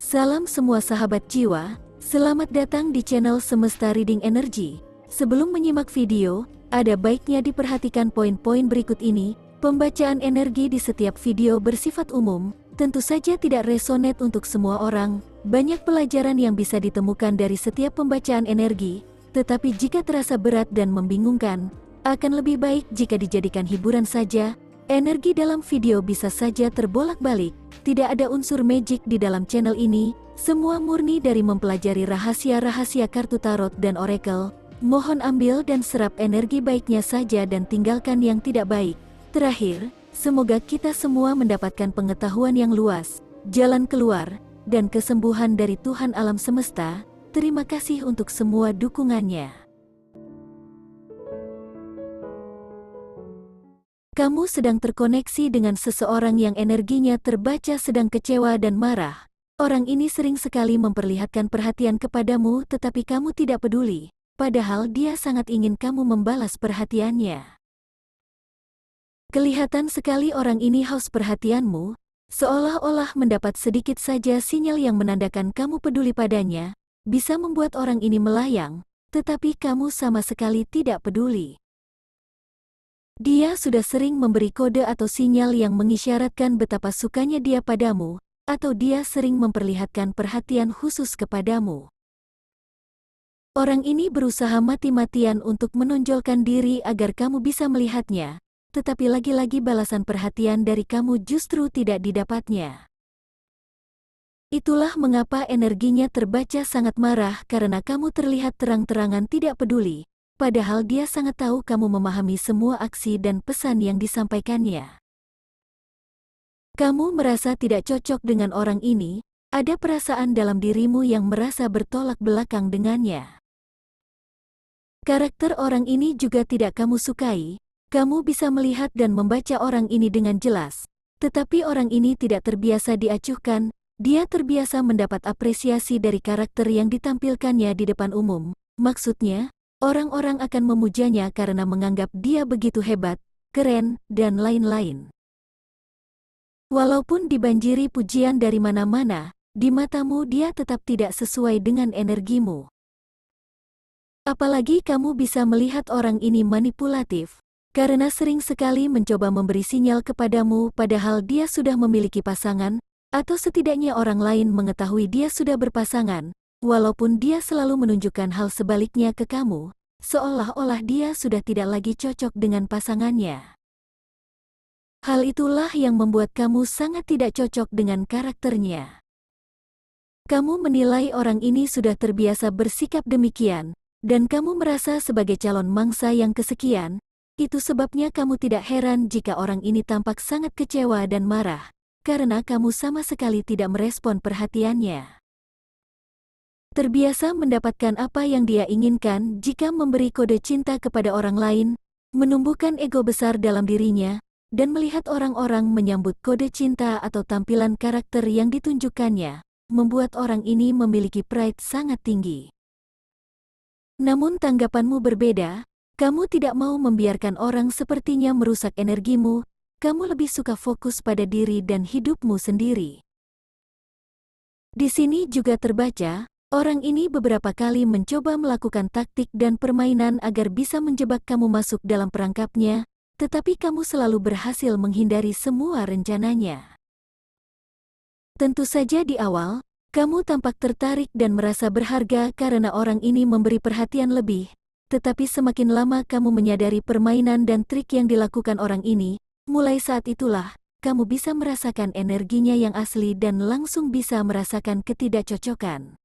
Salam semua sahabat jiwa, selamat datang di channel Semesta Reading Energy. Sebelum menyimak video, ada baiknya diperhatikan poin-poin berikut ini. Pembacaan energi di setiap video bersifat umum, tentu saja tidak resonate untuk semua orang. Banyak pelajaran yang bisa ditemukan dari setiap pembacaan energi, tetapi jika terasa berat dan membingungkan, akan lebih baik jika dijadikan hiburan saja. Energi dalam video bisa saja terbolak-balik, tidak ada unsur magic di dalam channel ini, semua murni dari mempelajari rahasia-rahasia kartu tarot dan oracle. Mohon ambil dan serap energi baiknya saja dan tinggalkan yang tidak baik. Terakhir, semoga kita semua mendapatkan pengetahuan yang luas, jalan keluar, dan kesembuhan dari Tuhan alam semesta. Terima kasih untuk semua dukungannya. Kamu sedang terkoneksi dengan seseorang yang energinya terbaca sedang kecewa dan marah. Orang ini sering sekali memperlihatkan perhatian kepadamu tetapi kamu tidak peduli, padahal dia sangat ingin kamu membalas perhatiannya. Kelihatan sekali orang ini haus perhatianmu, seolah-olah mendapat sedikit saja sinyal yang menandakan kamu peduli padanya, bisa membuat orang ini melayang, tetapi kamu sama sekali tidak peduli. Dia sudah sering memberi kode atau sinyal yang mengisyaratkan betapa sukanya dia padamu, atau dia sering memperlihatkan perhatian khusus kepadamu. Orang ini berusaha mati-matian untuk menonjolkan diri agar kamu bisa melihatnya, tetapi lagi-lagi balasan perhatian dari kamu justru tidak didapatnya. Itulah mengapa energinya terbaca sangat marah karena kamu terlihat terang-terangan tidak peduli. Padahal dia sangat tahu kamu memahami semua aksi dan pesan yang disampaikannya. Kamu merasa tidak cocok dengan orang ini, ada perasaan dalam dirimu yang merasa bertolak belakang dengannya. Karakter orang ini juga tidak kamu sukai, kamu bisa melihat dan membaca orang ini dengan jelas. Tetapi orang ini tidak terbiasa diacuhkan, dia terbiasa mendapat apresiasi dari karakter yang ditampilkannya di depan umum. Maksudnya, orang-orang akan memujanya karena menganggap dia begitu hebat, keren, dan lain-lain. Walaupun dibanjiri pujian dari mana-mana, di matamu dia tetap tidak sesuai dengan energimu. Apalagi kamu bisa melihat orang ini manipulatif, karena sering sekali mencoba memberi sinyal kepadamu padahal dia sudah memiliki pasangan, atau setidaknya orang lain mengetahui dia sudah berpasangan. Walaupun dia selalu menunjukkan hal sebaliknya ke kamu, seolah-olah dia sudah tidak lagi cocok dengan pasangannya. Hal itulah yang membuat kamu sangat tidak cocok dengan karakternya. Kamu menilai orang ini sudah terbiasa bersikap demikian, dan kamu merasa sebagai calon mangsa yang kesekian. Itu sebabnya kamu tidak heran jika orang ini tampak sangat kecewa dan marah, karena kamu sama sekali tidak merespon perhatiannya. Terbiasa mendapatkan apa yang dia inginkan jika memberi kode cinta kepada orang lain, menumbuhkan ego besar dalam dirinya, dan melihat orang-orang menyambut kode cinta atau tampilan karakter yang ditunjukkannya, membuat orang ini memiliki pride sangat tinggi. Namun tanggapanmu berbeda, kamu tidak mau membiarkan orang sepertinya merusak energimu, kamu lebih suka fokus pada diri dan hidupmu sendiri. Di sini juga terbaca, orang ini beberapa kali mencoba melakukan taktik dan permainan agar bisa menjebak kamu masuk dalam perangkapnya, tetapi kamu selalu berhasil menghindari semua rencananya. Tentu saja di awal, kamu tampak tertarik dan merasa berharga karena orang ini memberi perhatian lebih, tetapi semakin lama kamu menyadari permainan dan trik yang dilakukan orang ini, mulai saat itulah, kamu bisa merasakan energinya yang asli dan langsung bisa merasakan ketidakcocokan.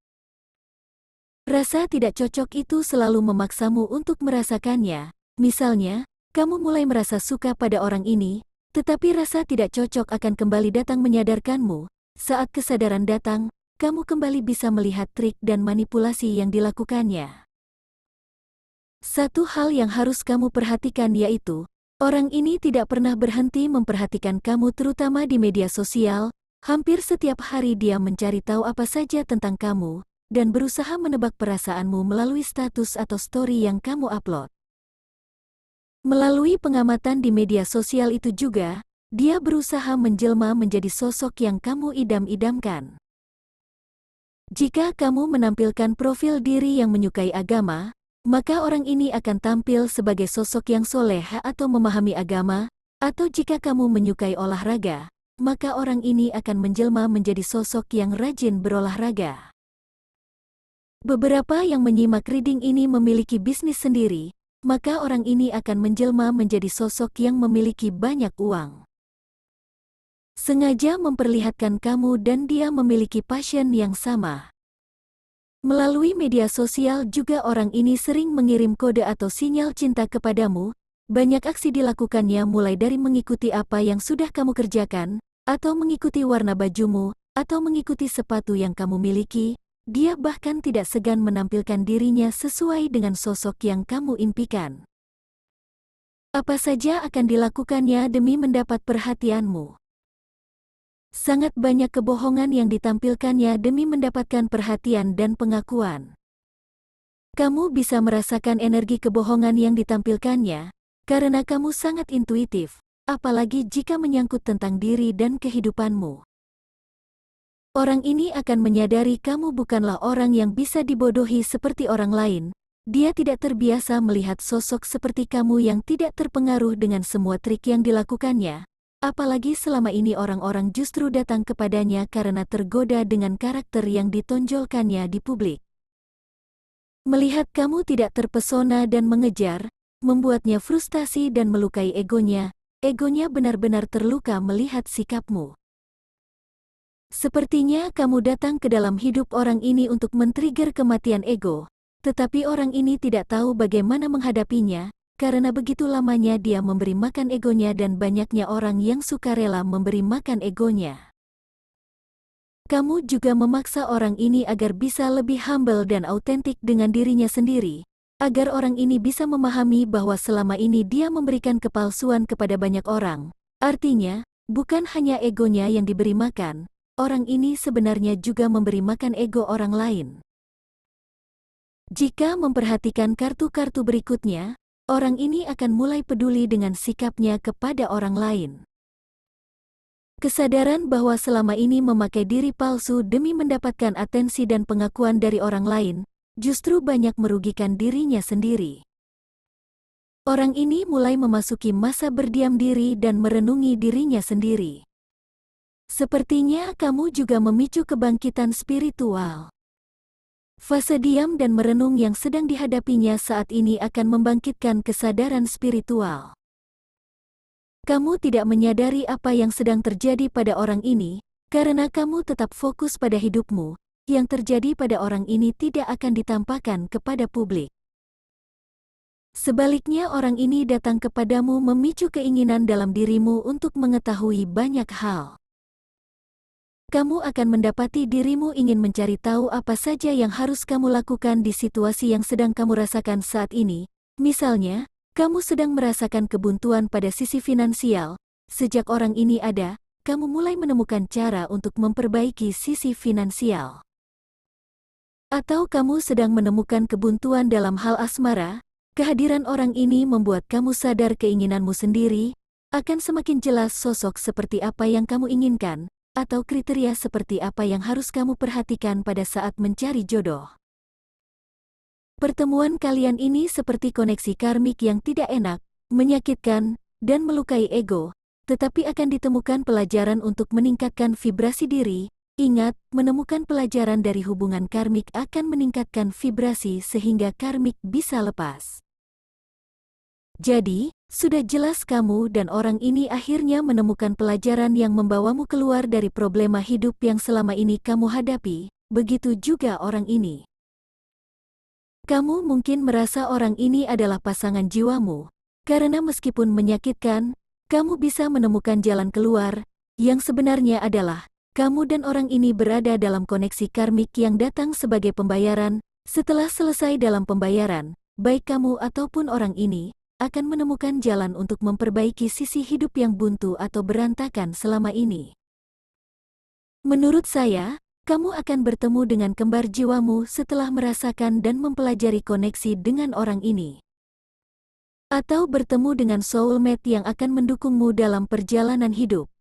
Rasa tidak cocok itu selalu memaksamu untuk merasakannya. Misalnya, kamu mulai merasa suka pada orang ini, tetapi rasa tidak cocok akan kembali datang menyadarkanmu. Saat kesadaran datang, kamu kembali bisa melihat trik dan manipulasi yang dilakukannya. Satu hal yang harus kamu perhatikan yaitu, orang ini tidak pernah berhenti memperhatikan kamu terutama di media sosial. Hampir setiap hari dia mencari tahu apa saja tentang kamu, dan berusaha menebak perasaanmu melalui status atau story yang kamu upload. Melalui pengamatan di media sosial itu juga, dia berusaha menjelma menjadi sosok yang kamu idam-idamkan. Jika kamu menampilkan profil diri yang menyukai agama, maka orang ini akan tampil sebagai sosok yang soleh atau memahami agama, atau jika kamu menyukai olahraga, maka orang ini akan menjelma menjadi sosok yang rajin berolahraga. Beberapa yang menyimak reading ini memiliki bisnis sendiri, maka orang ini akan menjelma menjadi sosok yang memiliki banyak uang. Sengaja memperlihatkan kamu dan dia memiliki passion yang sama. Melalui media sosial juga orang ini sering mengirim kode atau sinyal cinta kepadamu. Banyak aksi dilakukannya mulai dari mengikuti apa yang sudah kamu kerjakan, atau mengikuti warna bajumu, atau mengikuti sepatu yang kamu miliki. Dia bahkan tidak segan menampilkan dirinya sesuai dengan sosok yang kamu impikan. Apa saja akan dilakukannya demi mendapat perhatianmu. Sangat banyak kebohongan yang ditampilkannya demi mendapatkan perhatian dan pengakuan. Kamu bisa merasakan energi kebohongan yang ditampilkannya, karena kamu sangat intuitif, apalagi jika menyangkut tentang diri dan kehidupanmu. Orang ini akan menyadari kamu bukanlah orang yang bisa dibodohi seperti orang lain. Dia tidak terbiasa melihat sosok seperti kamu yang tidak terpengaruh dengan semua trik yang dilakukannya. Apalagi selama ini orang-orang justru datang kepadanya karena tergoda dengan karakter yang ditonjolkannya di publik. Melihat kamu tidak terpesona dan mengejar, membuatnya frustasi dan melukai egonya. Egonya benar-benar terluka melihat sikapmu. Sepertinya kamu datang ke dalam hidup orang ini untuk men-trigger kematian ego, tetapi orang ini tidak tahu bagaimana menghadapinya. Karena begitu lamanya dia memberi makan egonya dan banyaknya orang yang sukarela memberi makan egonya. Kamu juga memaksa orang ini agar bisa lebih humble dan autentik dengan dirinya sendiri, agar orang ini bisa memahami bahwa selama ini dia memberikan kepalsuan kepada banyak orang. Artinya, bukan hanya egonya yang diberi makan, orang ini sebenarnya juga memberi makan ego orang lain. Jika memperhatikan kartu-kartu berikutnya, orang ini akan mulai peduli dengan sikapnya kepada orang lain. Kesadaran bahwa selama ini memakai diri palsu demi mendapatkan atensi dan pengakuan dari orang lain, justru banyak merugikan dirinya sendiri. Orang ini mulai memasuki masa berdiam diri dan merenungi dirinya sendiri. Sepertinya kamu juga memicu kebangkitan spiritual. Fase diam dan merenung yang sedang dihadapinya saat ini akan membangkitkan kesadaran spiritual. Kamu tidak menyadari apa yang sedang terjadi pada orang ini, karena kamu tetap fokus pada hidupmu. Yang terjadi pada orang ini tidak akan ditampakkan kepada publik. Sebaliknya orang ini datang kepadamu memicu keinginan dalam dirimu untuk mengetahui banyak hal. Kamu akan mendapati dirimu ingin mencari tahu apa saja yang harus kamu lakukan di situasi yang sedang kamu rasakan saat ini. Misalnya, kamu sedang merasakan kebuntuan pada sisi finansial. Sejak orang ini ada, kamu mulai menemukan cara untuk memperbaiki sisi finansial. Atau kamu sedang menemukan kebuntuan dalam hal asmara, kehadiran orang ini membuat kamu sadar keinginanmu sendiri, akan semakin jelas sosok seperti apa yang kamu inginkan, atau kriteria seperti apa yang harus kamu perhatikan pada saat mencari jodoh. Pertemuan kalian ini seperti koneksi karmik yang tidak enak, menyakitkan, dan melukai ego, tetapi akan ditemukan pelajaran untuk meningkatkan vibrasi diri. Ingat, menemukan pelajaran dari hubungan karmik akan meningkatkan vibrasi sehingga karmik bisa lepas. Jadi, sudah jelas kamu dan orang ini akhirnya menemukan pelajaran yang membawamu keluar dari problema hidup yang selama ini kamu hadapi, begitu juga orang ini. Kamu mungkin merasa orang ini adalah pasangan jiwamu, karena meskipun menyakitkan, kamu bisa menemukan jalan keluar, yang sebenarnya adalah, kamu dan orang ini berada dalam koneksi karmik yang datang sebagai pembayaran. Setelah selesai dalam pembayaran, baik kamu ataupun orang ini akan menemukan jalan untuk memperbaiki sisi hidup yang buntu atau berantakan selama ini. Menurut saya, kamu akan bertemu dengan kembar jiwamu setelah merasakan dan mempelajari koneksi dengan orang ini. Atau bertemu dengan soulmate yang akan mendukungmu dalam perjalanan hidup.